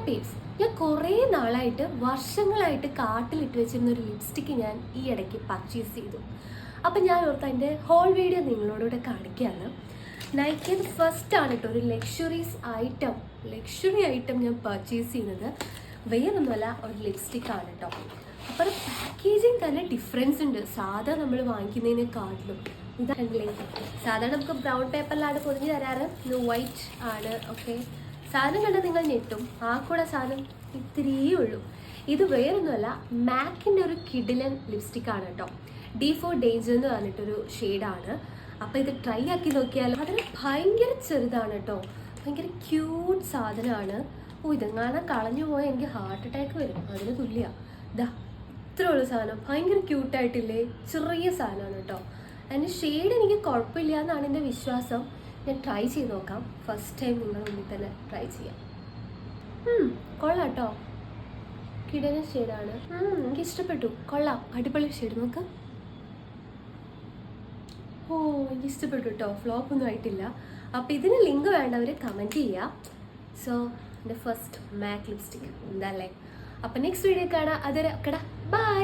Pepys, ഞാൻ കുറേ നാളായിട്ട് വർഷങ്ങളായിട്ട് കാട്ടിലിട്ട് വെച്ചിരുന്ന ഒരു ലിപ്സ്റ്റിക്ക് ഞാൻ ഈ ഇടയ്ക്ക് പർച്ചേസ് ചെയ്തു. അപ്പം ഞാൻ ഓർത്ത് അതിൻ്റെ ഹോൾ വീഡിയോ നിങ്ങളോടുകൂടെ കാണിക്കുകയാണ്. നൈക്കിയത് ഫസ്റ്റ് ആണ് കേട്ടോ ഒരു ലക്ഷറി ഐറ്റം ഞാൻ പർച്ചേസ് ചെയ്യുന്നത്. വേറൊന്നുമല്ല, ഒരു ലിപ്സ്റ്റിക്കാണ് കേട്ടോ. അപ്പോൾ പാക്കേജിങ് തന്നെ ഡിഫറൻസ് ഉണ്ട് സാധാ നമ്മൾ വാങ്ങിക്കുന്നതിനെക്കാട്ടിലും. ഇതാണെങ്കിലേ സാധാരണ നമുക്ക് ബ്രൗൺ പേപ്പറിലാണ് പൊതിഞ്ഞ് തരാറ്, ഇത് വൈറ്റ് ആണ്. ഓക്കെ, സാധനം കണ്ടാൽ നിങ്ങൾ ഞെട്ടും, ആ കൂടെ സാധനം ഇത്തിരിയേ ഉള്ളൂ. ഇത് വേറൊന്നുമല്ല, മാക്കിൻ്റെ ഒരു കിഡിലൻ ലിപ്സ്റ്റിക്കാണ് കേട്ടോ. D4 ഡേഞ്ചർ എന്ന് പറഞ്ഞിട്ടൊരു ഷെയ്ഡാണ്. അപ്പോൾ ഇത് ട്രൈ ആക്കി നോക്കിയാലോ. അതിന് ഭയങ്കര ചെറുതാണ് കേട്ടോ, ഭയങ്കര ക്യൂട്ട് സാധനമാണ്. ഇതെങ്ങാനും കളഞ്ഞു പോയാൽ എനിക്ക് ഹാർട്ട് അറ്റാക്ക് വരും, അതിന് തുല്യ. ഇതാ ഇത്ര ഉള്ള സാധനം, ഭയങ്കര ക്യൂട്ടായിട്ടില്ലേ, ചെറിയ സാധനമാണ് കേട്ടോ. അതിൻ്റെ ഷെയ്ഡ് എനിക്ക് കുഴപ്പമില്ല എന്നാണ് എൻ്റെ വിശ്വാസം. ഞാൻ ട്രൈ ചെയ്ത് നോക്കാം, ഫസ്റ്റ് ടൈം നിങ്ങളുടെ മുന്നിൽ തന്നെ ട്രൈ ചെയ്യാം. കൊള്ളാം കേട്ടോ, കിടന ഷെയ്ഡാണ്. എനിക്ക് ഇഷ്ടപ്പെട്ടു, കൊള്ളാം, അടിപൊളി ഷെയ്ഡ്. നോക്ക്, എനിക്ക് ഇഷ്ടപ്പെട്ടു കേട്ടോ, ഫ്ലോപ്പ് ഒന്നും ആയിട്ടില്ല. അപ്പോൾ ഇതിന് ലിങ്ക് വേണ്ടവർ കമൻറ്റ് ചെയ്യുക. സോ എൻ്റെ ഫസ്റ്റ് മാക് ലിപ്സ്റ്റിക് എന്താ അല്ലേ. അപ്പോൾ നെക്സ്റ്റ് വീഡിയോ കാണാം. അതൊരു ബൈ.